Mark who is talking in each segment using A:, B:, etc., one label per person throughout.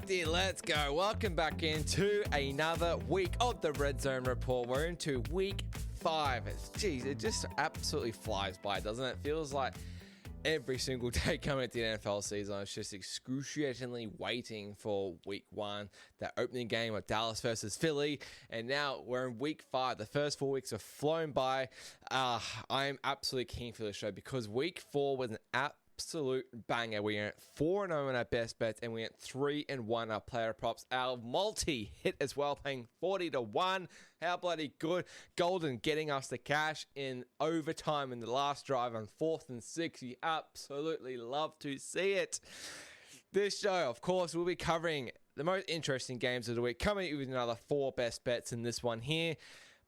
A: Alrighty, let's go. Welcome back into another week of the Redzone Report. We're into week 5. It just absolutely flies by, doesn't it? Feels like every single day coming to the NFL season, I was just excruciatingly waiting for week 1, that opening game of Dallas versus Philly. And now we're in week 5. The first 4 weeks have flown by. I'm absolutely keen for the show because week 4 was an absolute banger. We went 4-0 in our best bets, and we went 3-1 our player props. Our multi hit as well, paying 40-1. How bloody good. Golden getting us the cash in overtime in the last drive on 4th and 6. You absolutely love to see it. This show, of course, we'll be covering the most interesting games of the week, coming with another 4 best bets in this one here.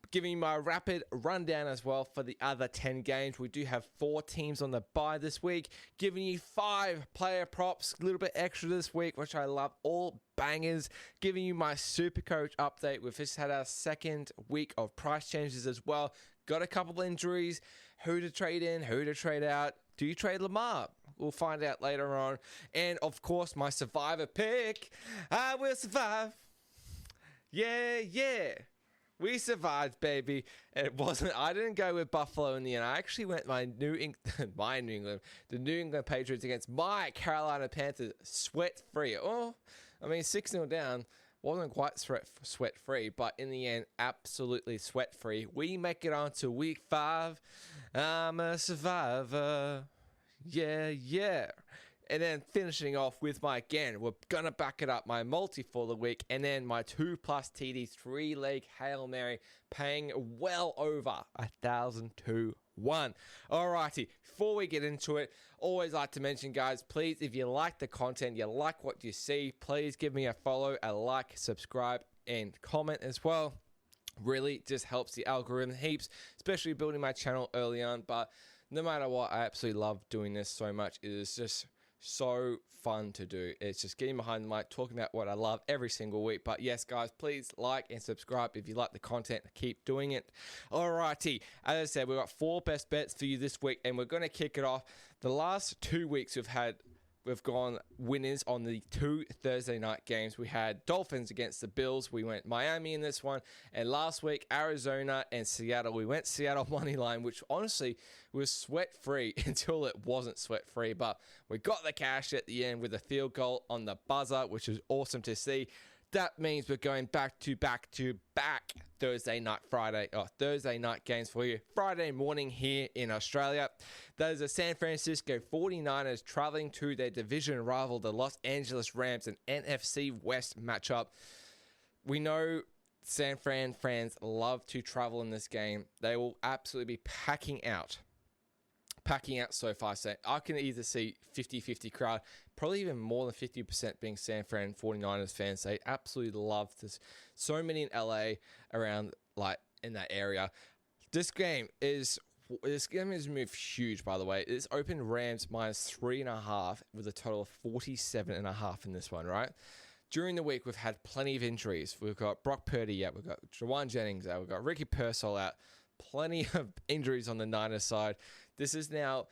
A: Giving you my rapid rundown as well for the other 10 games. We do have 4 teams on the bye this week. Giving you 5 player props, a little bit extra this week, which I love. All bangers. Giving you my SuperCoach update. We've just had our second week of price changes as well. Got a couple injuries. Who to trade in, who to trade out. Do you trade Lamar? We'll find out later on. And of course, my survivor pick. I will survive. Yeah. We survived, baby. And it wasn't. I didn't go with Buffalo in the end. I actually went the New England Patriots against my Carolina Panthers, sweat-free. Oh, I mean, 6-0 down. Wasn't quite sweat-free, but in the end, absolutely sweat-free. We make it on to week 5. I'm a survivor. Yeah. And then finishing off with my, again, we're going to back it up, my multi for the week, and then my 2+ TD 3-leg Hail Mary, paying well over 1,000-1. Alrighty, before we get into it, always like to mention, guys, please, if you like the content, you like what you see, please give me a follow, a like, subscribe, and comment as well. Really just helps the algorithm heaps, especially building my channel early on. But no matter what, I absolutely love doing this so much. It is just so fun to do. It's just getting behind the mic, talking about what I love every single week. But yes, guys, please like and subscribe if you like the content. Keep doing it. Alrighty, as I said, we've got 4 best bets for you this week, and we're going to kick it off. The last 2 weeks we've gone winners on the 2 Thursday night games. We had Dolphins against the Bills. We went Miami in this one. And last week, Arizona and Seattle. We went Seattle money line, which honestly was sweat-free until it wasn't sweat-free. But we got the cash at the end with a field goal on the buzzer, which is awesome to see. That means we're going back to back Thursday night games for you. Friday morning here in Australia. That is the San Francisco 49ers traveling to their division rival, the Los Angeles Rams, an NFC West matchup. We know San Fran fans love to travel in this game. They will absolutely be packing out so far. So I can either see 50-50 crowd, probably even more than 50% being San Fran 49ers fans. They absolutely love this. So many in LA around, like, in that area. This game is moved huge, by the way. It's open Rams -3.5 with a total of 47.5 in this one, right? During the week, we've had plenty of injuries. We've got Brock Purdy out. We've got Jauan Jennings out. We've got Ricky Pearsall out. Plenty of injuries on the Niners side. This is now,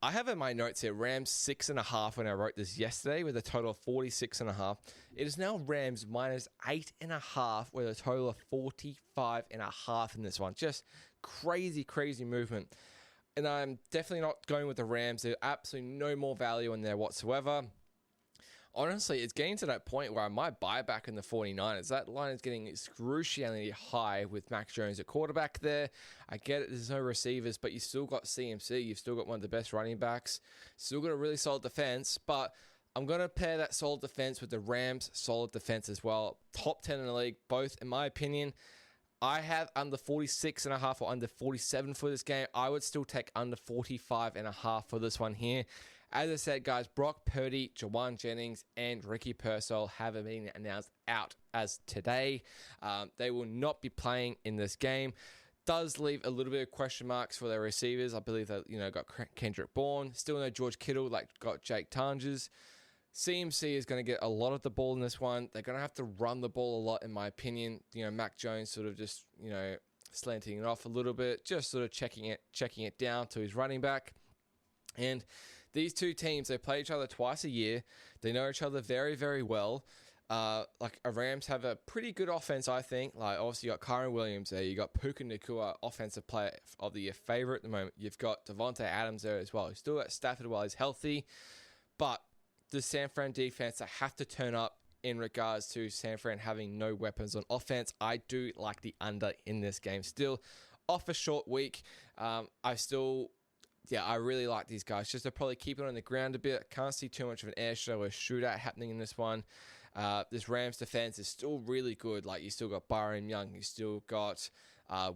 A: I have in my notes here, Rams 6.5 when I wrote this yesterday with a total of 46.5. It is now Rams -8.5 with a total of 45.5 in this one. Just crazy movement. And I'm definitely not going with the Rams. There's absolutely no more value in there whatsoever. Honestly, it's getting to that point where I might buy back in the 49ers. That line is getting excruciatingly high with Mac Jones at quarterback there. I get it, there's no receivers, but you still got CMC. You've still got one of the best running backs. Still got a really solid defense, but I'm going to pair that solid defense with the Rams' solid defense as well. Top 10 in the league, both, in my opinion. I have under 46.5 or under 47 for this game. I would still take under 45.5 for this one here. As I said, guys, Brock Purdy, Jauan Jennings, and Ricky Pearsall have been announced out as today. They will not be playing in this game. Does leave a little bit of question marks for their receivers. I believe that, got Kendrick Bourne. Still no George Kittle, got Jake Tanges. CMC is going to get a lot of the ball in this one. They're going to have to run the ball a lot, in my opinion. Mac Jones sort of just, slanting it off a little bit, just sort of checking it down to his running back. And these two teams, they play each other twice a year. They know each other very, very well. Like Rams have a pretty good offense, I think. Like obviously you got Kyron Williams there, you got Puka Nacua, offensive player of the year favorite at the moment. You've got Devontae Adams there as well. You still got Stafford while he's healthy, but the San Fran defense, they have to turn up in regards to San Fran having no weapons on offense. I do like the under in this game. Still off a short week. I really like these guys. Just to probably keep it on the ground a bit. Can't see too much of an air show or shootout happening in this one. This Rams defense is still really good. Like you still got Byron Young, you still got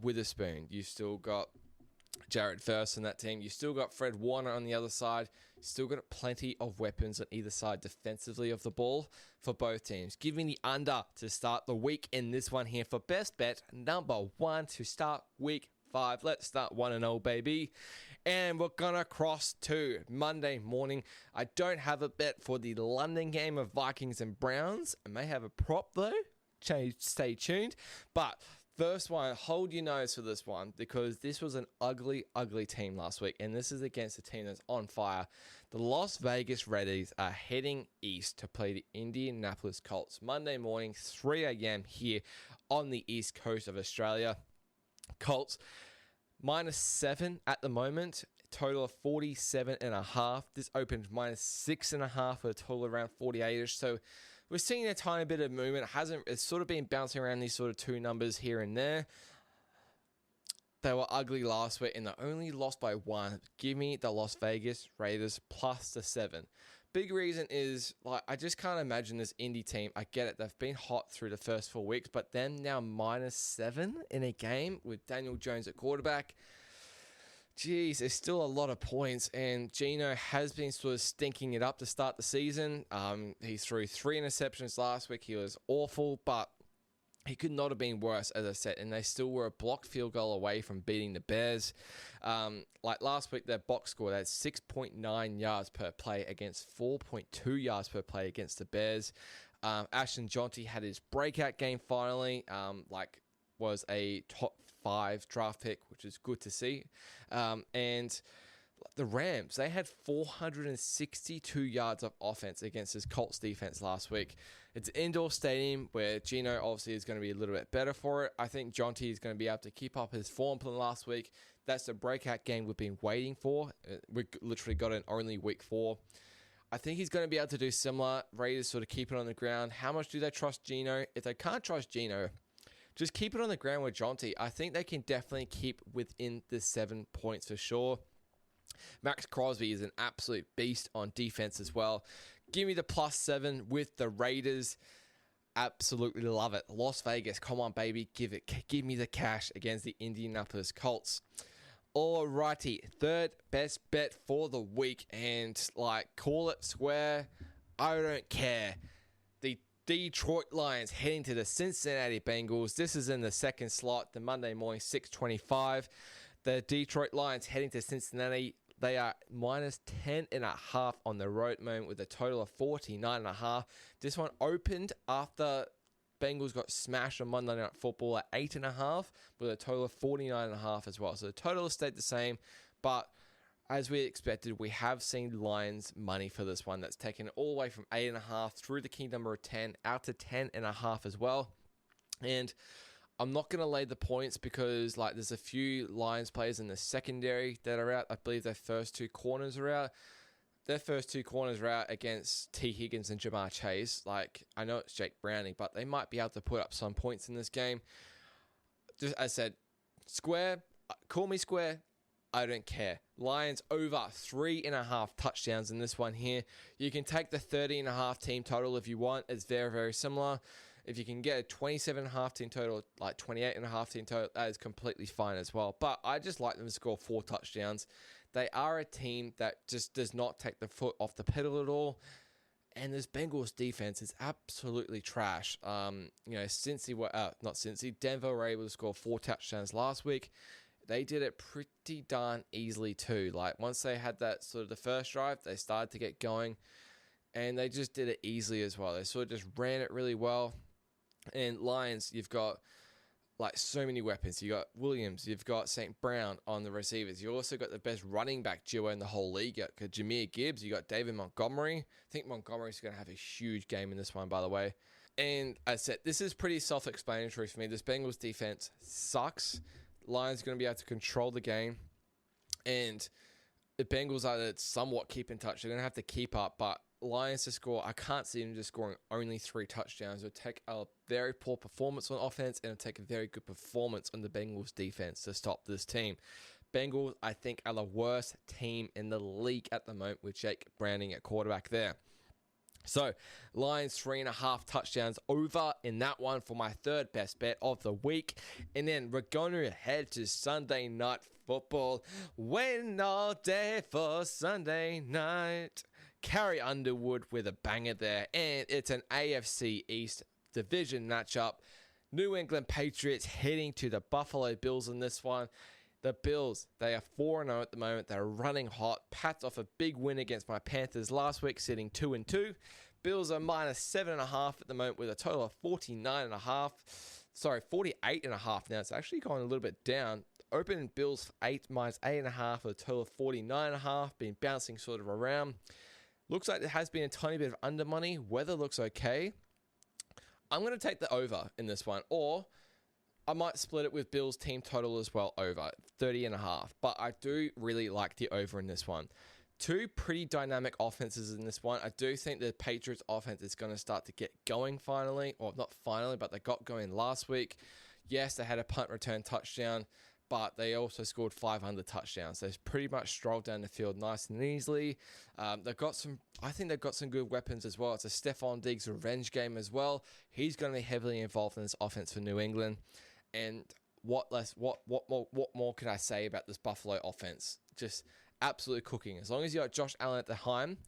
A: Witherspoon, you still got Jared Verse on that team. You still got Fred Warner on the other side. You still got plenty of weapons on either side defensively of the ball for both teams. Give me the under to start the week in this one here for best bet number 1 to start week 5. Let's start 1-0, baby. And we're going to cross to Monday morning. I don't have a bet for the London game of Vikings and Browns. I may have a prop though. Stay tuned. But first one, hold your nose for this one because this was an ugly, ugly team last week. And this is against a team that's on fire. The Las Vegas Raiders are heading east to play the Indianapolis Colts. Monday morning, 3 a.m. here on the east coast of Australia. Colts -7 at the moment, total of 47.5. This opened -6.5 for a total around 48ish. So we're seeing a tiny bit of movement. It's sort of been bouncing around these sort of 2 numbers here and there. They were ugly last week and they only lost by 1. Give me the Las Vegas Raiders plus the 7. Big reason is, like, I just can't imagine this Indy team. I get it. They've been hot through the first 4 weeks, but then now -7 in a game with Daniel Jones at quarterback. Jeez, there's still a lot of points, and Geno has been sort of stinking it up to start the season. He threw 3 interceptions last week. He was awful, but he could not have been worse, as I said, and they still were a blocked field goal away from beating the Bears. Like last week, their box score, they had 6.9 yards per play against 4.2 yards per play against the Bears. Ashton Jonty had his breakout game finally, was a top 5 draft pick, which is good to see. And the Rams, they had 462 yards of offense against this Colts defense last week. It's an indoor stadium where Geno obviously is going to be a little bit better for it. I think Jonty is going to be able to keep up his form from last week. That's the breakout game we've been waiting for. We literally got it only week 4. I think he's going to be able to do similar. Raiders sort of keep it on the ground. How much do they trust Geno? If they can't trust Geno, just keep it on the ground with Jonty. I think they can definitely keep within the 7 points for sure. Max Crosby is an absolute beast on defense as well. Give me the +7 with the Raiders. Absolutely love it. Las Vegas, come on, baby. Give me the cash against the Indianapolis Colts. Alrighty, third best bet for the week. And, call it square. I don't care. The Detroit Lions heading to the Cincinnati Bengals. This is in the second slot, the Monday morning, 6:25. The Detroit Lions heading to Cincinnati. They are -10.5 on the road moment with a total of 49.5. This one opened after Bengals got smashed on Monday Night Football at 8.5 with a total of 49.5 as well. So the total stayed the same, but as we expected, we have seen Lions money for this one. That's taken it all the way from 8.5 through the key number of 10 out to 10.5 as well. And I'm not going to lay the points because there's a few Lions players in the secondary that are out. I believe their first 2 corners are out. Their first 2 corners are out against T. Higgins and Jamar Chase. I know it's Jake Browning, but they might be able to put up some points in this game. Just as I said, square, call me square. I don't care. Lions over 3.5 touchdowns in this one here. You can take the 30.5 team total if you want. It's very, very similar. If you can get a 27.5 team total, 28.5 team total, that is completely fine as well. But I just like them to score 4 touchdowns. They are a team that just does not take the foot off the pedal at all. And this Bengals defense is absolutely trash. Denver were able to score 4 touchdowns last week. They did it pretty darn easily too. Once they had that sort of the first drive, they started to get going. And they just did it easily as well. They sort of just ran it really well. And Lions, you've got so many weapons. You got Williams, you've got St. Brown on the receivers. You also got the best running back duo in the whole league. You got Jahmyr Gibbs, you got David Montgomery. I think Montgomery's going to have a huge game in this one, by the way. And I said, this is pretty self-explanatory for me. This Bengals defense sucks. Lions going to be able to control the game. And the Bengals are somewhat keep in touch. They're going to have to keep up. But Lions to score, I can't see them just scoring only 3 touchdowns. It'll take a very poor performance on offense, and it'll take a very good performance on the Bengals defense to stop this team. Bengals, I think, are the worst team in the league at the moment with Jake Browning at quarterback there. So, Lions 3.5 touchdowns over in that one for my third best bet of the week. And then we're going to head to Sunday Night Football. Waiting all day for Sunday night. Carrie Underwood with a banger there. And it's an AFC East division matchup. New England Patriots heading to the Buffalo Bills in this one. The Bills, they are 4-0 at the moment. They're running hot. Pats off a big win against my Panthers last week, sitting 2-2. Bills are minus 7.5 at the moment with a total of 49.5. Sorry, 48.5 now. It's actually gone a little bit down. Open Bills minus 8.5 with a total of 49.5. Been bouncing sort of around. Looks like there has been a tiny bit of under money. Weather looks okay. I'm going to take the over in this one, or I might split it with Bills team total as well, over 30.5. But I do really like the over in this one. 2 pretty dynamic offenses in this one. I do think the Patriots offense is going to start to get going finally. Or not finally, but they got going last week. Yes, they had a punt return touchdown, but they also scored 500 touchdowns. So it's pretty much strolled down the field nice and easily. I think they've got some good weapons as well. It's a Stephon Diggs revenge game as well. He's going to be heavily involved in this offense for New England. And what more can I say about this Buffalo offense? Just absolutely cooking. As long as you got Josh Allen at the helm,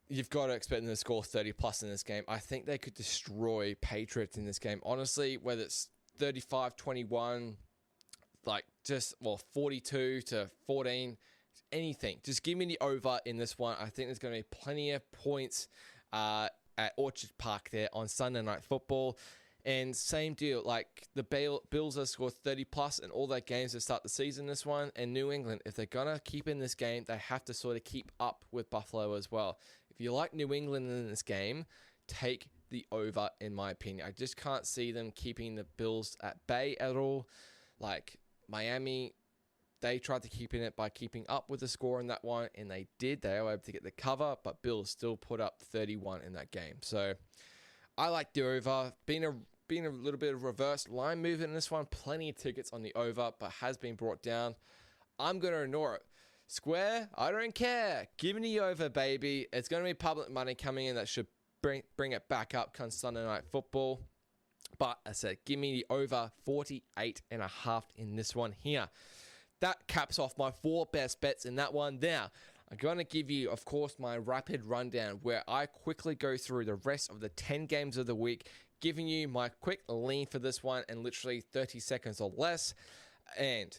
A: you've got to expect them to score 30 plus in this game. I think they could destroy Patriots in this game. Honestly, whether it's 35-21, 42-14, anything. Just give me the over in this one. I think there's going to be plenty of points at Orchard Park there on Sunday Night Football. And same deal, like the Bills have scored 30 plus in all their games to start the season this one. And New England, if they're going to keep in this game, they have to sort of keep up with Buffalo as well. If you like New England in this game, take the over in my opinion. I just can't see them keeping the Bills at bay at all. Like Miami, they tried to keep in it by keeping up with the score in that one, and they did. They were able to get the cover, but Bills still put up 31 in that game. So I like the over. Being a little bit of reverse line movement in this one. Plenty of tickets on the over, but has been brought down. I'm going to ignore it. Square, I don't care. Give me the over, baby. It's going to be public money coming in that should bring it back up come Sunday Night Football. But I said, give me the over 48.5 in this one here. That caps off my 4 best bets in that one. Now, I'm going to give you, of course, my rapid rundown where I quickly go through the rest of the 10 games of the week, giving you my quick lean for this one in literally 30 seconds or less. And,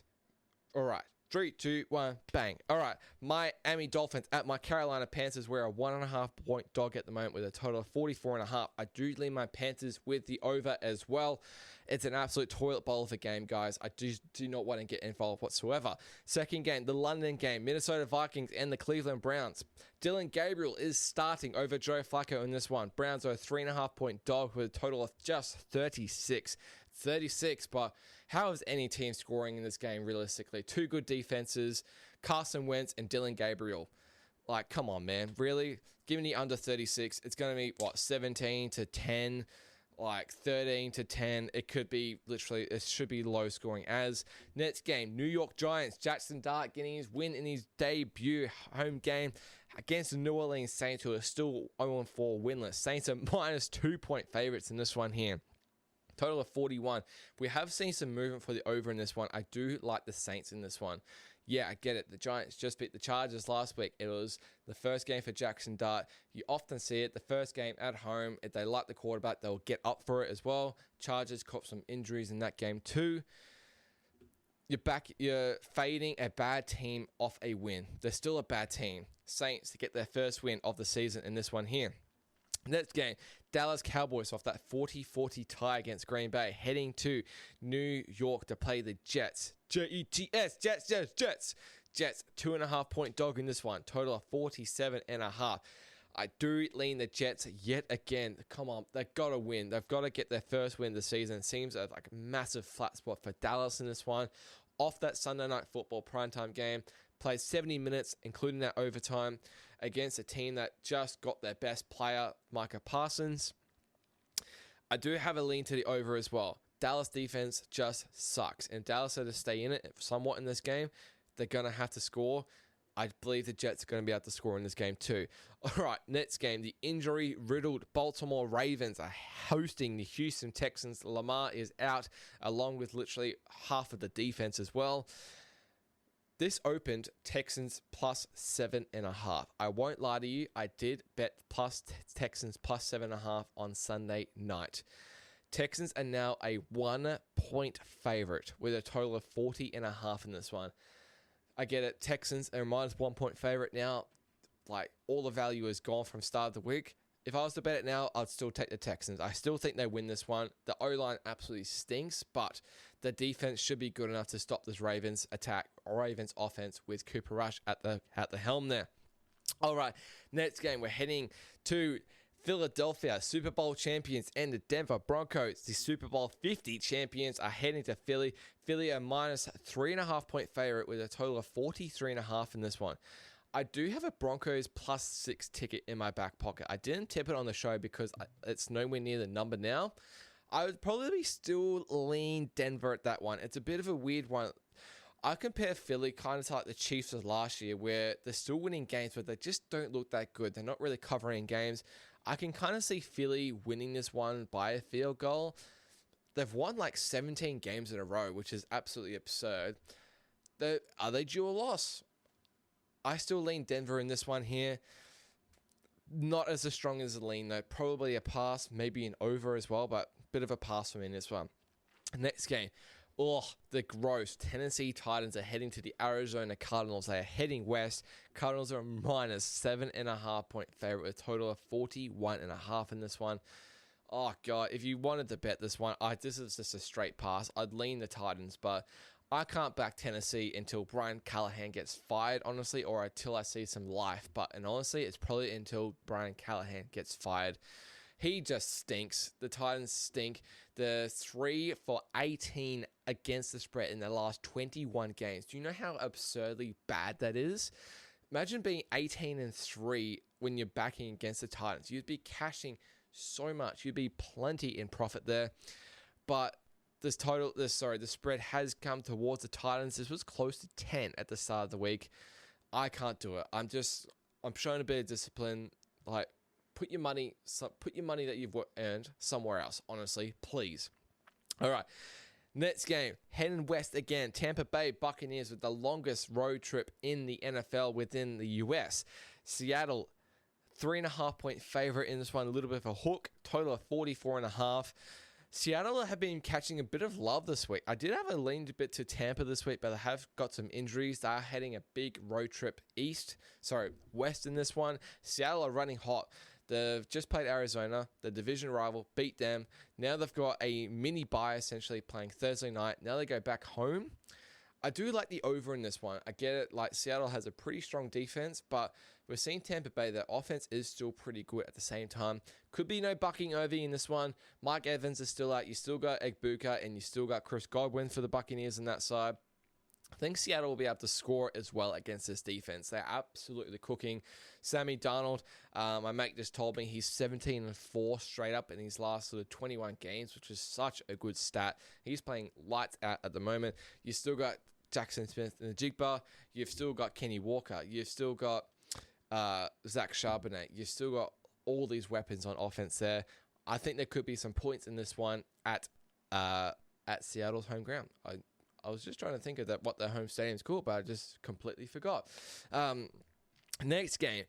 A: all right, 3, 2, 1, bang. All right, Miami Dolphins at my Carolina Panthers. We're a 1.5 point dog at the moment with a total of 44.5. I do lean my Panthers with the over as well. It's an absolute toilet bowl of a game, guys. I do not want to get involved whatsoever. Second game, the London game, Minnesota Vikings and the Cleveland Browns. Dylan Gabriel is starting over Joe Flacco in this one. Browns are a 3.5 point dog with a total of just 36. 36, but how is any team scoring in this game realistically? 2 good defenses, Carson Wentz and Dylan Gabriel. Like, come on, man. Really? Give me under 36. It's going to be, 17-10, 13-10. It could be literally, it should be low scoring as. Next game, New York Giants. Jackson Dart getting his win in his debut home game against the New Orleans Saints, who are still 0-4 winless. Saints are minus 2 point favorites in this one here. Total of 41. We have seen some movement for the over in this one. I do like the Saints in this one. Yeah, I get it. The Giants just beat the Chargers last week. It was the first game for Jackson Dart. You often see it. The first game at home, if they like the quarterback, they'll get up for it as well. Chargers caught some injuries in that game too. You're fading a bad team off a win. They're still a bad team. Saints to get their first win of the season in this one here. Next game, Dallas Cowboys off that 40-40 tie against Green Bay, heading to New York to play the Jets. Jets. Jets, 2.5 point dog in this one. Total of 47.5. I do lean the Jets yet again. Come on, they've got to win. They've got to get their first win of the season. It seems like a massive flat spot for Dallas in this one. Off that Sunday Night Football primetime game, played 70 minutes, including that overtime, against a team that just got their best player, Micah Parsons. I do have a lean to the over as well. Dallas defense just sucks, and Dallas are to stay in it somewhat in this game. They're going to have to score. I believe the Jets are going to be able to score in this game too. All right, next game. The injury-riddled Baltimore Ravens are hosting the Houston Texans. Lamar is out, along with literally half of the defense as well. This opened Texans plus 7.5. I won't lie to you. I did bet Texans plus 7.5 on Sunday night. Texans are now a 1-point favorite with a total of 40.5 in this one. I get it. Texans are minus 1 point favorite now. Like, all the value is gone from start of the week. If I was to bet it now, I'd still take the Texans. I still think they win this one. The O-line absolutely stinks, but the defense should be good enough to stop this Ravens offense with Cooper Rush at the helm there. All right, next game. We're heading to Philadelphia, Super Bowl champions, and the Denver Broncos, the Super Bowl 50 champions, are heading to Philly. Philly are minus 3.5 point favorite with a total of 43.5 in this one. I do have a Broncos plus 6 ticket in my back pocket. I didn't tip it on the show because it's nowhere near the number now. I would probably still lean Denver at that one. It's a bit of a weird one. I compare Philly kind of to like the Chiefs of last year, where they're still winning games, but they just don't look that good. They're not really covering games. I can kind of see Philly winning this one by a field goal. They've won like 17 games in a row, which is absolutely absurd. Are they due a loss? I still lean Denver in this one here. Not as strong as a lean, though. Probably a pass, maybe an over as well, but a bit of a pass for me in this one. Next game. Oh, the gross. Tennessee Titans are heading to the Arizona Cardinals. They are heading west. Cardinals are minus 7.5 point favorite with a total of 41.5 in this one. Oh, God. If you wanted to bet this one, this is just a straight pass. I'd lean the Titans, but I can't back Tennessee until Brian Callahan gets fired, honestly, or until I see some life. And honestly, it's probably until Brian Callahan gets fired. He just stinks. The Titans stink. The 3 for 18 against the spread in the last 21 games. Do you know how absurdly bad that is? Imagine being 18-3 when you're backing against the Titans. You'd be cashing so much. You'd be plenty in profit there. But the spread has come towards the Titans. This was close to 10 at the start of the week. I can't do it. I'm showing a bit of discipline. Like, put your money that you've earned somewhere else, honestly, please. All right, next game, heading west again. Tampa Bay Buccaneers with the longest road trip in the NFL within the US. Seattle, 3.5 point favorite in this one, a little bit of a hook, total of 44.5. Seattle have been catching a bit of love this week. I did have a lean bit to Tampa this week, but they have got some injuries. They are heading a big road trip west in this one. Seattle are running hot. They've just played Arizona, the division rival, beat them. Now they've got a mini bye, essentially, playing Thursday night. Now they go back home. I do like the over in this one. I get it. Like, Seattle has a pretty strong defense, but we're seeing Tampa Bay. Their offense is still pretty good at the same time. Could be no bucking Ovey in this one. Mike Evans is still out. You still got Egbuka, and you still got Chris Godwin for the Buccaneers on that side. I think Seattle will be able to score as well against this defense. They're absolutely cooking. Sammy Darnold, my mate just told me he's 17-4 straight up in his last sort of 21 games, which is such a good stat. He's playing lights out at the moment. You still got Jackson Smith in the Jigba. You've still got Kenny Walker. You've still got Zach Charbonnet. You've still got all these weapons on offense there. I think there could be some points in this one at Seattle's home ground. I was just trying to think of what their home stadium's called, but I just completely forgot. Next game,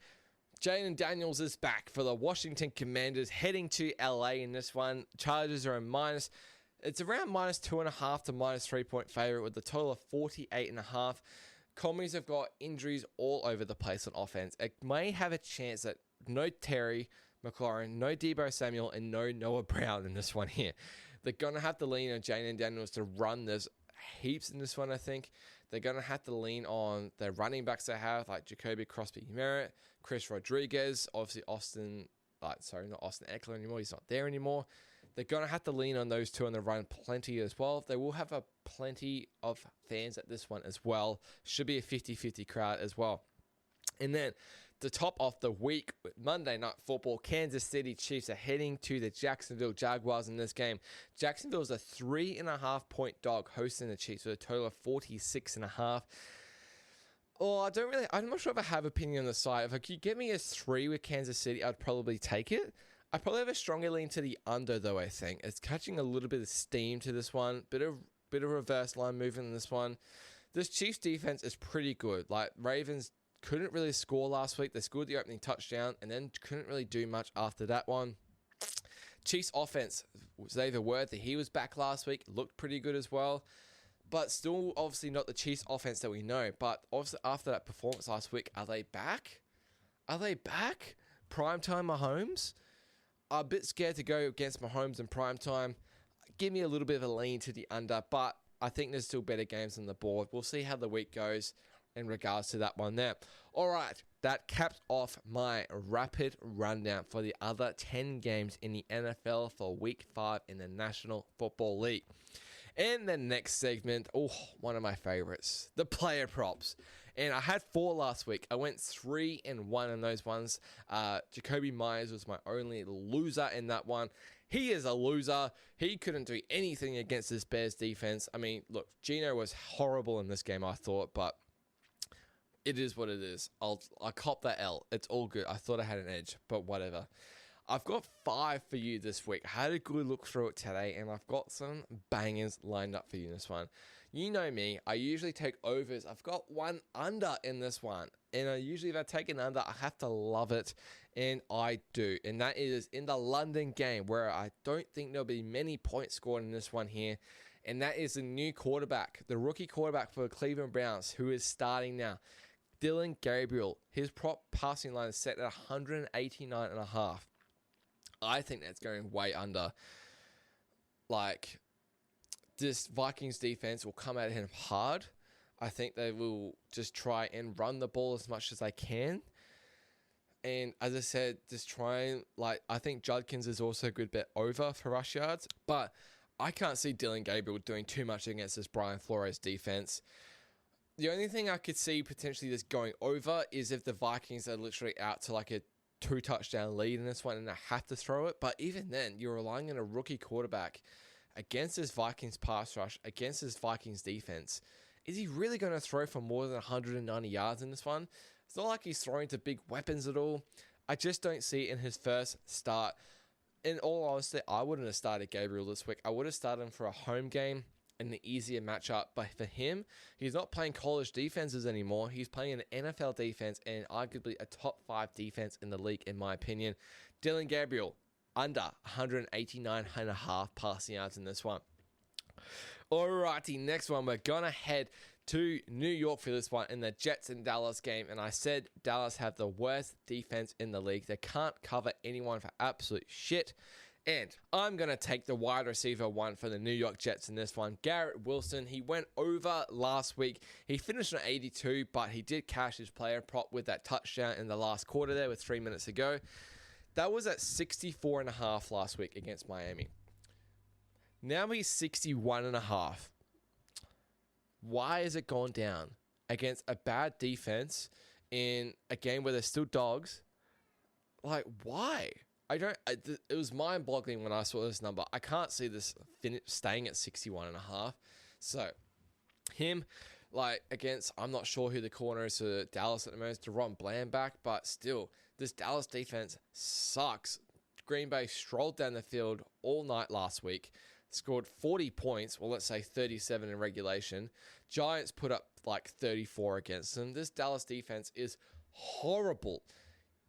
A: Jaden Daniels is back for the Washington Commanders, heading to LA in this one. Chargers are it's around minus 2.5 to minus 3 point favorite with a total of 48.5. Commies have got injuries all over the place on offense. It may have a chance that no Terry McLaurin, no Deebo Samuel, and no Noah Brown in this one here. They're going to have to lean on Jaden Daniels to run. There's heaps in this one, I think. they're going to have to lean on their running backs they have, like Jacoby Crosby-Merritt, Chris Rodriguez, obviously not Austin Eckler anymore. He's not there anymore. They're going to have to lean on those two on the run plenty as well. They will have a plenty of fans at this one as well. Should be a 50-50 crowd as well. And then to top off the week, Monday Night Football, Kansas City Chiefs are heading to the Jacksonville Jaguars in this game. Jacksonville is a 3.5 point dog hosting the Chiefs with a total of 46.5. Oh, I'm not sure if I have opinion on the side. If I could get me a 3 with Kansas City, I'd probably take it. I probably have a stronger lean to the under, though, I think. It's catching a little bit of steam to this one. Bit of reverse line movement in this one. This Chiefs defense is pretty good. Like, Ravens couldn't really score last week. They scored the opening touchdown and then couldn't really do much after that one. Chiefs offense, Xavier Worthy, he was back last week. Looked pretty good as well. But still, obviously, not the Chiefs offense that we know. But obviously, after that performance last week, are they back? Primetime Mahomes? I'm a bit scared to go against Mahomes in primetime. Give me a little bit of a lean to the under, but I think there's still better games on the board. We'll see how the week goes in regards to that one there. All right, that caps off my rapid rundown for the other 10 games in the NFL for Week 5 in the National Football League. In the next segment, one of my favorites, the player props. And I had 4 last week. I went 3-1 in those ones. Jacoby Myers was my only loser in that one. He is a loser. He couldn't do anything against this Bears defense. I mean, look, Geno was horrible in this game, I thought, but it is what it is. I'll cop that L. It's all good. I thought I had an edge, but whatever. I've got 5 for you this week. I had a good look through it today, and I've got some bangers lined up for you in this one. You know me. I usually take overs. I've got 1 under in this one. And usually if I take an under, I have to love it. And I do. And that is in the London game, where I don't think there'll be many points scored in this one here. And that is the new quarterback, the rookie quarterback for the Cleveland Browns, who is starting now. Dylan Gabriel. His prop passing line is set at 189.5. I think that's going way under. Like, this Vikings defense will come at him hard. I think they will just try and run the ball as much as they can. And as I said, just try and, I think Judkins is also a good bit over for rush yards. But I can't see Dylan Gabriel doing too much against this Brian Flores defense. The only thing I could see potentially this going over is if the Vikings are literally out to a 2-touchdown lead in this one and they have to throw it. But even then, you're relying on a rookie quarterback against this Vikings pass rush, against this Vikings defense. Is he really going to throw for more than 190 yards in this one? It's not like he's throwing to big weapons at all. I just don't see it in his first start. In all honesty, I wouldn't have started Gabriel this week. I would have started him for a home game and an easier matchup. But for him, he's not playing college defenses anymore. He's playing an NFL defense and arguably a top 5 defense in the league, in my opinion. Dylan Gabriel, under 189.5 passing yards in this one. Alrighty, next one. We're going to head to New York for this one in the Jets and Dallas game. And I said Dallas have the worst defense in the league. They can't cover anyone for absolute shit. And I'm going to take the wide receiver one for the New York Jets in this one. Garrett Wilson, he went over last week. He finished on 82, but he did cash his player prop with that touchdown in the last quarter there with 3 minutes to go. That was at 64.5 last week against Miami. Now he's 61.5. Why has it gone down against a bad defense in a game where they're still dogs? Why? It was mind-boggling when I saw this number. I can't see this staying at 61.5. So, him, against, I'm not sure who the corner is for Dallas at the moment. It's Deron Bland back, but still, this Dallas defense sucks. Green Bay strolled down the field all night last week, scored 40 points, well, let's say 37 in regulation. Giants put up 34 against them. This Dallas defense is horrible.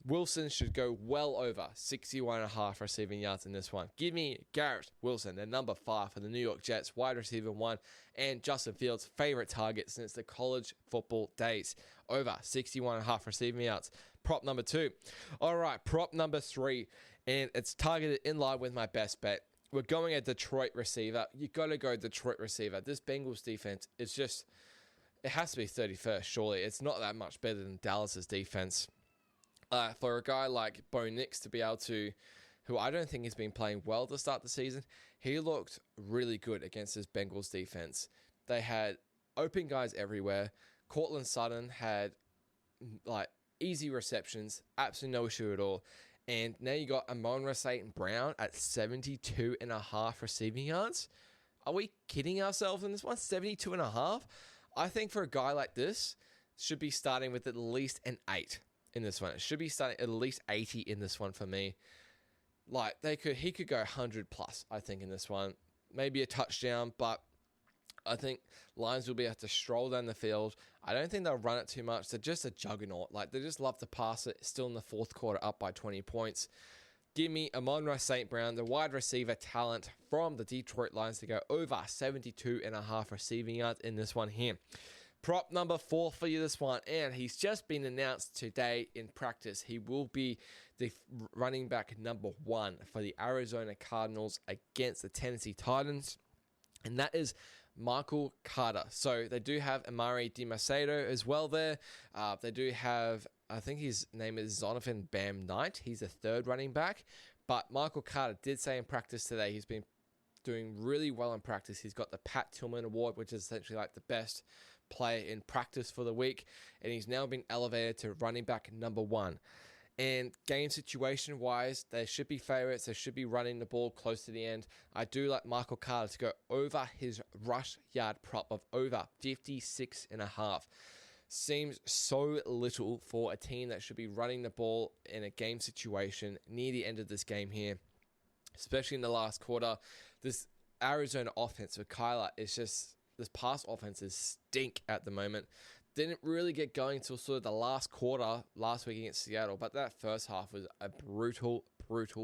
A: Wilson should go well over 61.5 receiving yards in this one. Give me Garrett Wilson, the number 5 for the New York Jets, wide receiver 1, and Justin Fields' favorite target since the college football days. Over 61.5 receiving yards. Prop number 2. All right, prop number 3, and it's targeted in line with my best bet. We're going a Detroit receiver. You got to go Detroit receiver. This Bengals defense is just, it has to be 31st, surely. It's not that much better than Dallas's defense. For a guy like Bo Nix to be able to, who I don't think has been playing well to start the season, he looked really good against his Bengals defense. They had open guys everywhere. Cortland Sutton had like easy receptions, absolutely no issue at all. And now you got Amon-Ra St. Brown at 72.5 receiving yards. Are we kidding ourselves in this one? 72.5? I think for a guy like this, should be starting with at least an 8 in this one. It should be starting at least 80 in this one for me. Like he could go 100 plus, I think, in this one. Maybe a touchdown, but I think Lions will be able to stroll down the field. I don't think they'll run it too much. They're just a juggernaut. Like, they just love to pass it. Still in the fourth quarter, up by 20 points. Give me Amon-Ra St. Brown, the wide receiver talent from the Detroit Lions, to go over 72.5 receiving yards in this one here. Prop number 4 for you this one, and he's just been announced today in practice. He will be the running back number 1 for the Arizona Cardinals against the Tennessee Titans, and that is Michael Carter. So they do have Amari DiMacedo as well there. They do have, I think his name is Zonovan Bam Knight. He's a third running back. But Michael Carter did say in practice today he's been doing really well in practice. He's got the Pat Tillman Award, which is essentially like the best player in practice for the week. And he's now been elevated to running back number 1. And game situation wise, they should be favorites. They should be running the ball close to the end. I do like Michael Carter to go over his rush yard prop of over 56.5. Seems so little for a team that should be running the ball in a game situation near the end of this game here, especially in the last quarter. This Arizona offense with Kyler is just, this pass offenses stink at the moment. Didn't really get going until sort of the last quarter last week against Seattle, but that first half was a brutal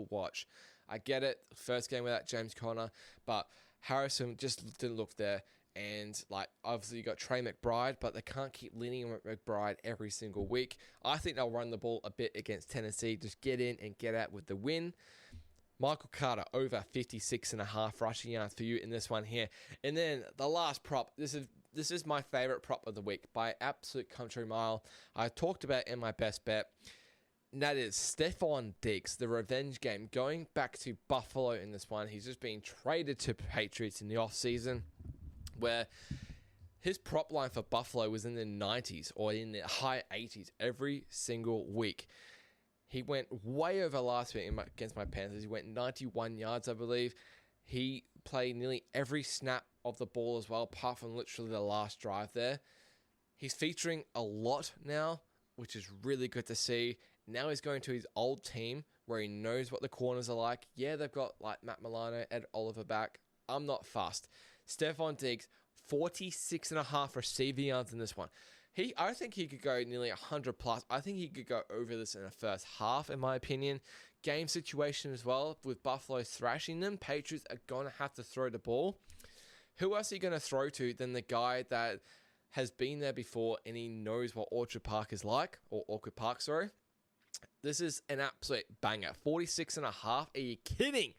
A: watch. I get it, first game without James Conner, but Harrison just didn't look there. And like, obviously you got Trey McBride, but they can't keep leaning on McBride every single week. I think they'll run the ball a bit against Tennessee. Just get in and get out with the win. Michael Carter over 56.5 rushing yards for you in this one here. And then the last prop, this is my favorite prop of the week by absolute country mile. I talked about in my best bet. And that is Stephon Diggs, the revenge game, going back to Buffalo in this one. He's just being traded to Patriots in the offseason, where his prop line for Buffalo was in the 90s or in the high 80s every single week. He went way over last week against my Panthers. He went 91 yards, I believe. He played nearly every snap of the ball as well, apart from literally the last drive there. He's featuring a lot now, which is really good to see. Now he's going to his old team where he knows what the corners are like. Yeah, they've got like Matt Milano, Ed Oliver back. I'm not fussed. Stephon Diggs, 46.5 receiving yards in this one. I think he could go nearly 100 plus. I think he could go over this in the first half, in my opinion. Game situation as well, with Buffalo thrashing them. Patriots are going to have to throw the ball. Who else are you going to throw to than the guy that has been there before and he knows what Orchard Park is like, or Orchard Park, sorry. This is an absolute banger. 46.5. Are you kidding?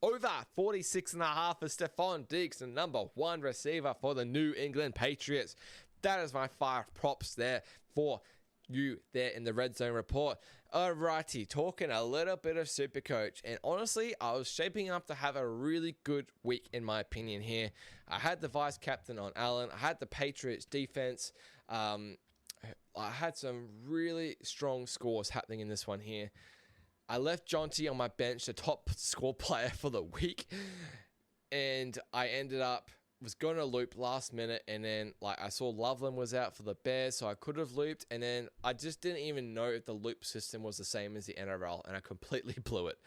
A: Over 46.5 for Stephon Diggs, the number 1 receiver for the New England Patriots. That is my 5 props there for you there in the Redzone Report. Alrighty, talking a little bit of SuperCoach. And honestly, I was shaping up to have a really good week in my opinion here. I had the vice captain on Allen. I had the Patriots defense. I had some really strong scores happening in this one here. I left Jonty on my bench, the top score player for the week. And I ended up, was going to loop last minute. And then like I saw Loveland was out for the Bears, so I could have looped. And then I just didn't even know if the loop system was the same as the NRL. And I completely blew it.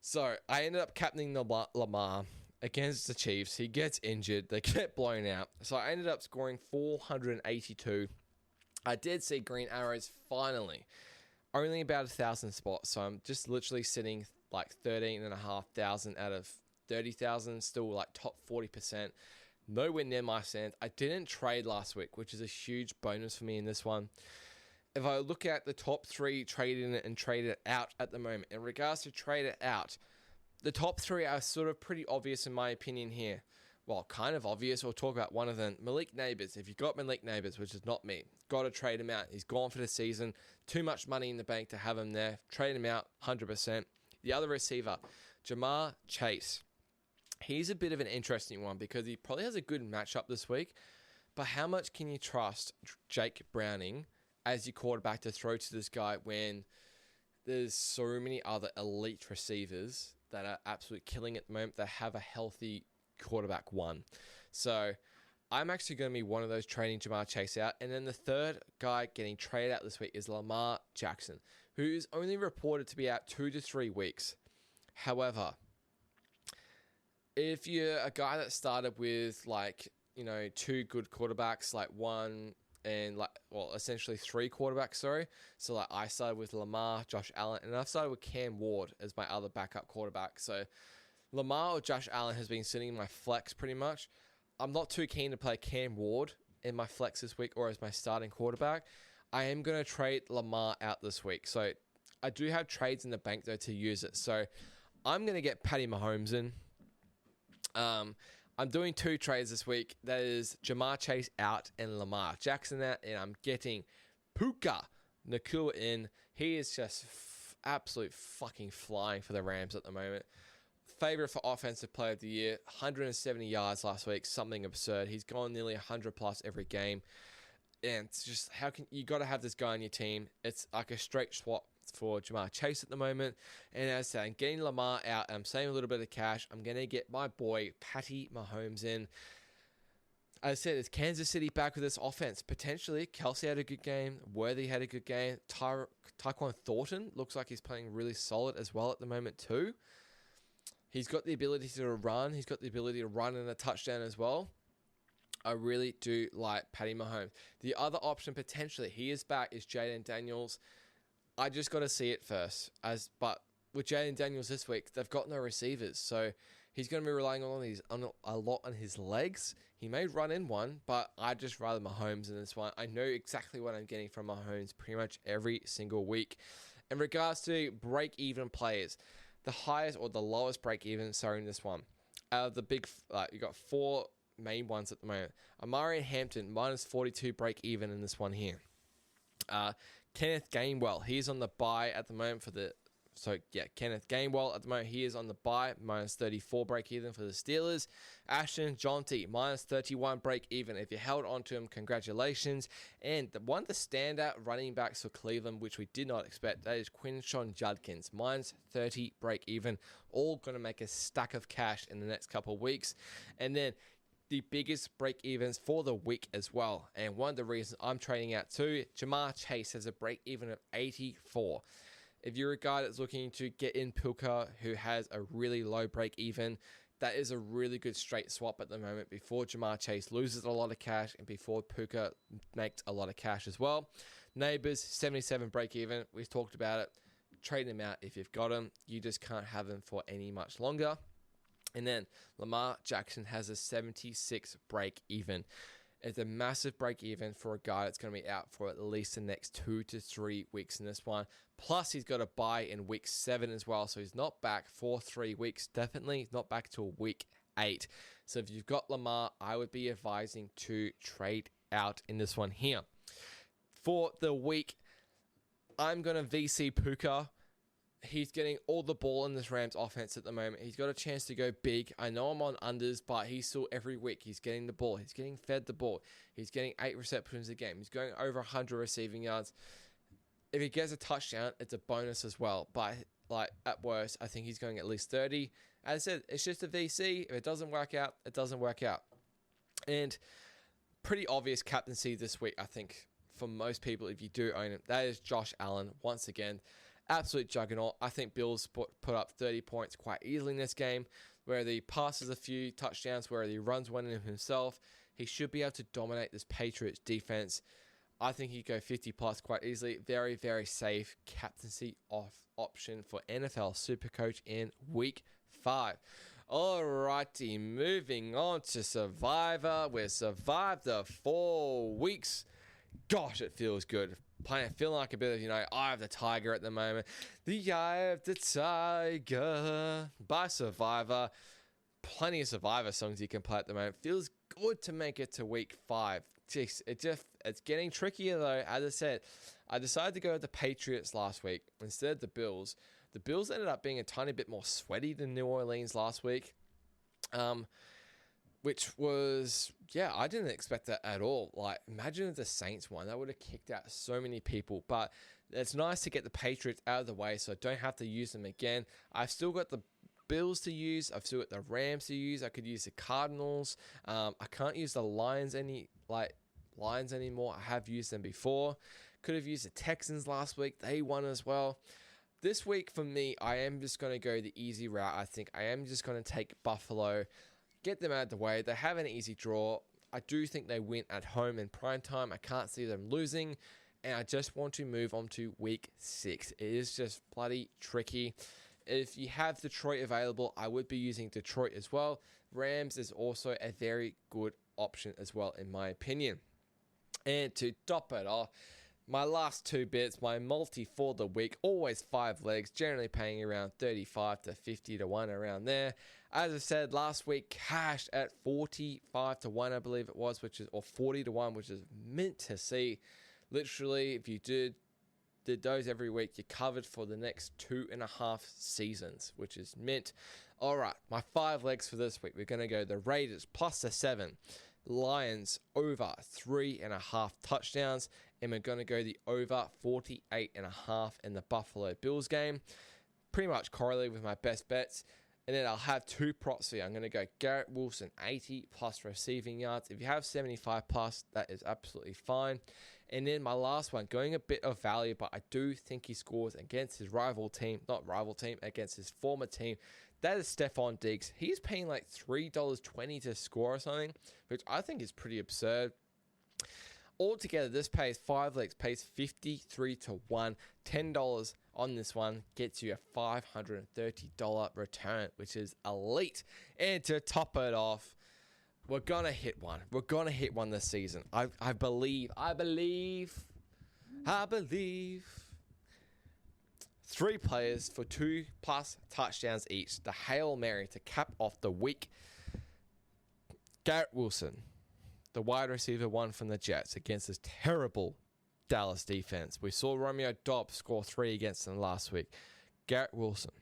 A: So I ended up captaining Lamar against the Chiefs. He gets injured. They get blown out. So I ended up scoring 482. I did see green arrows finally. Only about 1,000 spots, so I'm just literally sitting like 13,500 out of 30,000, still like top 40%. Nowhere near my stand. I didn't trade last week, which is a huge bonus for me in this one. If I look at the top 3 traded in it and traded it out at the moment, in regards to trade it out, the top 3 are sort of pretty obvious in my opinion here. well, kind of obvious. We'll talk about one of them. Malik Neighbors. If you've got Malik Neighbors, which is not me, got to trade him out. He's gone for the season. Too much money in the bank to have him there. Trade him out 100%. The other receiver, Jamar Chase. He's a bit of an interesting one because he probably has a good matchup this week. But how much can you trust Jake Browning as your quarterback to throw to this guy when there's so many other elite receivers that are absolutely killing at the moment that have a healthy quarterback one? So I'm actually going to be one of those trading Jamar Chase out. And then the third guy getting traded out this week is Lamar Jackson, who's only reported to be out 2 to 3 weeks. However, if you're a guy that started with two good quarterbacks, essentially 3 quarterbacks, sorry. So I started with Lamar, Josh Allen, and I've started with Cam Ward as my other backup quarterback. So Lamar or Josh Allen has been sitting in my flex pretty much. I'm not too keen to play Cam Ward in my flex this week or as my starting quarterback. I am going to trade Lamar out this week. So I do have trades in the bank, though, to use it. So I'm going to get Patty Mahomes in. I'm doing 2 trades this week. That is Jamar Chase out and Lamar Jackson out. And I'm getting Puka Nacua in. He is just absolute fucking flying for the Rams at the moment. Favorite for offensive player of the year. 170 yards last week. Something absurd. He's gone nearly 100 plus every game. And it's just, you got to have this guy on your team. It's like a straight swap for Jamar Chase at the moment. And as I said, I'm getting Lamar out. I'm saving a little bit of cash. I'm going to get my boy Patty Mahomes in. As I said, it's Kansas City back with this offense. Potentially, Kelsey had a good game. Worthy had a good game. Tyquan Thornton looks like he's playing really solid as well at the moment too. He's got the ability to run. He's got the ability to run in a touchdown as well. I really do like Patty Mahomes. The other option potentially, he is back, is Jaden Daniels. I just got to see it first. But with Jaden Daniels this week, they've got no receivers. So he's going to be relying a lot on his legs. He may run in one, but I'd just rather Mahomes in this one. I know exactly what I'm getting from Mahomes pretty much every single week. In regards to break-even players, the highest or the lowest break-even, in this one. Out of the big, you got 4 main ones at the moment. Amari Hampton, minus 42 break-even in this one here. Kenneth Gainwell, he's on the bye at the moment Kenneth Gainwell at the moment, he is on the bye, minus 34 break-even for the Steelers. Ashton Jonty, minus 31 break-even. If you held on to him, congratulations. And one of the standout running backs for Cleveland, which we did not expect, that is Quinshon Judkins, minus 30 break-even. All going to make a stack of cash in the next couple of weeks. And then the biggest break-evens for the week as well. And one of the reasons I'm trading out too, Jamar Chase has a break-even of 84. If you're a guy that's looking to get in Puka, who has a really low break-even, that is a really good straight swap at the moment before Jamar Chase loses a lot of cash and before Puka makes a lot of cash as well. Neighbors, 77 break-even. We've talked about it. Trade them out if you've got them. You just can't have them for any much longer. And then Lamar Jackson has a 76 break-even. It's a massive break-even for a guy that's going to be out for at least the next 2 to 3 weeks in this one. Plus, he's got a bye in week 7 as well, so he's not back for 3 weeks. Definitely he's not back till week 8. So if you've got Lamar, I would be advising to trade out in this one here. For the week, I'm going to VC Puka. He's getting all the ball in this Rams offense at the moment. He's got a chance to go big. I know I'm on unders, but he's still every week. He's getting the ball. He's getting fed the ball. He's getting 8 receptions a game. He's going over 100 receiving yards. If he gets a touchdown, it's a bonus as well. But at worst, I think he's going at least 30. As I said, it's just a VC. If it doesn't work out, it doesn't work out. And pretty obvious captaincy this week, I think, for most people, if you do own him. That is Josh Allen, once again. Absolute juggernaut. I think Bills put up 30 points quite easily in this game, where he passes a few touchdowns, where he runs one in himself. He should be able to dominate this Patriots defense. I think he'd go 50 plus quite easily. Very, very safe captaincy option for NFL SuperCoach in week 5. Alrighty, moving on to Survivor. We've survived the 4 weeks. Gosh, it feels good. Feeling like a bit of, Eye of the Tiger at the moment. The Eye of the Tiger by Survivor. plenty of Survivor songs you can play at the moment. Feels good to make it to week 5. It's getting trickier though. As I said, I decided to go with the Patriots last week instead of the Bills. The Bills ended up being a tiny bit more sweaty than New Orleans last week, which was, I didn't expect that at all. Like, imagine if the Saints won. That would have kicked out so many people. But it's nice to get the Patriots out of the way so I don't have to use them again. I've still got the Bills to use. I've still got the Rams to use. I could use the Cardinals. I can't use the Lions anymore. I have used them before. Could have used the Texans last week. They won as well. This week for me, I am just going to go the easy route. I think I am just going to take Buffalo, get them out of the way. They have an easy draw. I do think they win at home in prime time. I can't see them losing. And I just want to move on to week 6. It is just bloody tricky. If you have Detroit available, I would be using Detroit as well. Rams is also a very good option as well, in my opinion. And to top it off, my last 2 bits, my multi for the week, always 5 legs, generally paying around 35 to 50 to 1 around there. As I said, last week cashed at 45 to 1, I believe it was, or 40 to 1, which is mint to see. Literally, if you did those every week, you're covered for the next 2.5 seasons, which is mint. All right, my 5 legs for this week. We're going to go the Raiders plus the 7, Lions over 3.5 touchdowns, and we're going to go the over 48.5 in the Buffalo Bills game. Pretty much correlated with my best bets. And then I'll have 2 props here. I'm going to go Garrett Wilson, 80 plus receiving yards. If you have 75 plus, that is absolutely fine. And then my last one, going a bit of value, but I do think he scores against his against his former team. That is Stephon Diggs. He's paying like $3.20 to score or something, which I think is pretty absurd. Altogether, this pays 5 legs, pays 53 to 1. $10 on this one gets you a $530 return, which is elite. And to top it off, we're going to hit one. We're going to hit one this season. I believe. 3 players for 2+ touchdowns each. The Hail Mary to cap off the week. Garrett Wilson, the wide receiver 1 from the Jets against this terrible Dallas defense. We saw Romeo Dobbs score 3 against them last week. Garrett Wilson.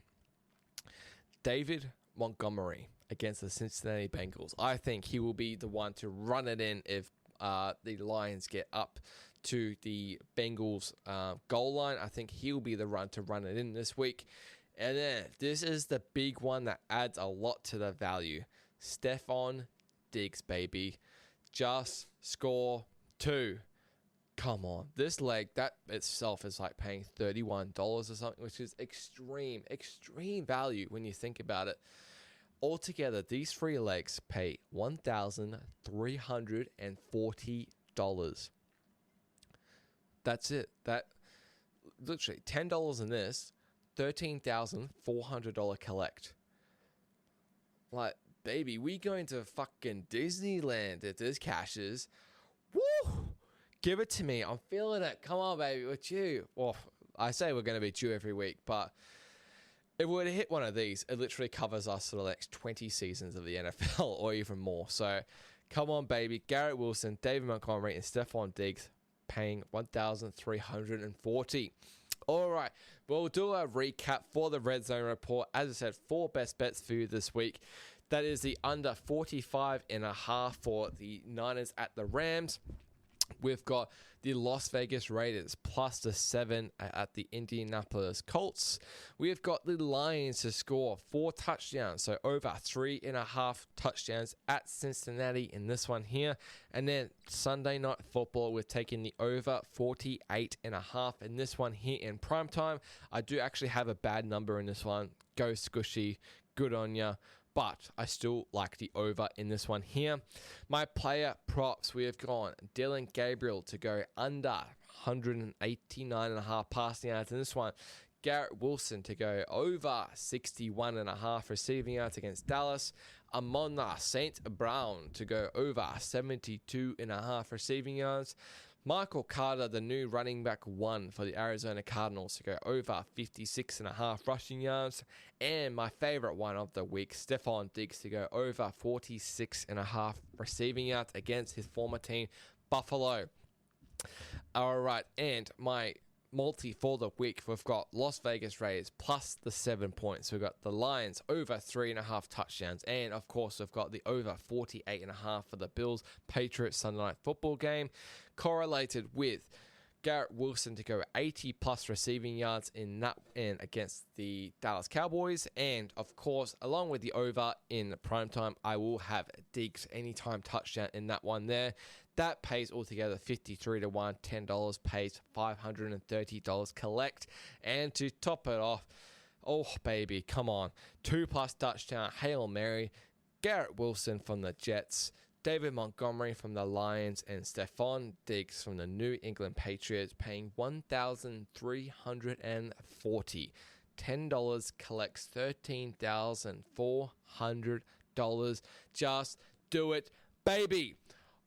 A: David Montgomery against the Cincinnati Bengals. I think he will be the one to run it in if the Lions get up to the Bengals goal line. I think he'll be the one to run it in this week. And then this is the big one that adds a lot to the value. Stephon Diggs, baby. Just score 2. Come on. This leg, that itself is like paying $31 or something, which is extreme value when you think about it. Altogether, these 3 legs pay $1,340. That's it. That literally $10 in this, $13,400 collect. Like, baby, we going to fucking Disneyland if this cashes. Woo! Give it to me. I'm feeling it. Come on, baby. We're due. Well, I say we're going to be due every week, but if we were to hit one of these, it literally covers us for the next 20 seasons of the NFL or even more. So, come on, baby. Garrett Wilson, David Montgomery, and Stephon Diggs paying $1,340. All right. We'll do a recap for the Redzone Report. As I said, 4 best bets for you this week. That is the under 45.5 for the Niners at the Rams. We've got the Las Vegas Raiders plus the 7 at the Indianapolis Colts. We've got the Lions to score 4 touchdowns, so over 3.5 touchdowns at Cincinnati in this one here. And then Sunday Night Football, we're taking the over 48.5 in this one here in primetime. I do actually have a bad number in this one. Go Squishy. Good on ya. But I still like the over in this one here. My player props, we have gone Dylan Gabriel to go under 189.5 passing yards in this one. Garrett Wilson to go over 61.5 receiving yards against Dallas. Amon-Ra St. Brown to go over 72.5 receiving yards. Michael Carter, the new running back one for the Arizona Cardinals, to go over 56.5 rushing yards. And my favorite one of the week, Stephon Diggs, to go over 46.5 receiving yards against his former team, Buffalo. All right, and my multi for the week, we've got Las Vegas Raiders plus the 7 points. We've got the Lions over 3.5 touchdowns. And of course, we've got the over 48.5 for the Bills Patriots Sunday Night Football game, correlated with Garrett Wilson to go 80 plus receiving yards in that and against the Dallas Cowboys. And of course, along with the over in the primetime, I will have Diggs anytime touchdown in that one there. That pays altogether 53 to 1. $10 pays $530 collect. And to top it off, oh baby, come on. 2+ touchdown, Hail Mary, Garrett Wilson from the Jets, David Montgomery from the Lions, and Stephon Diggs from the New England Patriots, paying $1,340. $10 collects $13,400. Just do it, baby.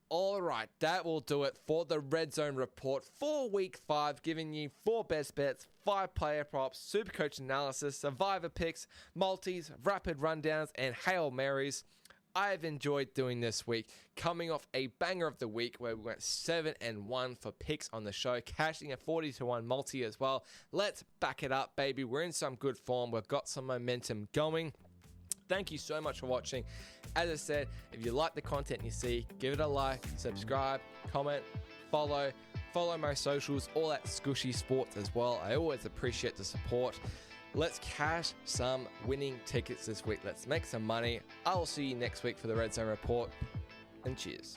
A: All right, that will do it for the Redzone Report for Week 5, giving you 4 best bets, 5 player props, SuperCoach analysis, survivor picks, multis, rapid rundowns, and Hail Marys. I have enjoyed doing this week, coming off a banger of the week where we went 7-1 for picks on the show, cashing a 40 to 1 multi as well. Let's back it up, baby. We're in some good form. We've got some momentum going. Thank you so much for watching. As I said, if you like the content you see, give it a like, subscribe, comment, follow my socials, all that squishy sports as well. I always appreciate the support. Let's cash some winning tickets this week. Let's make some money. I will see you next week for the Redzone Report, and cheers.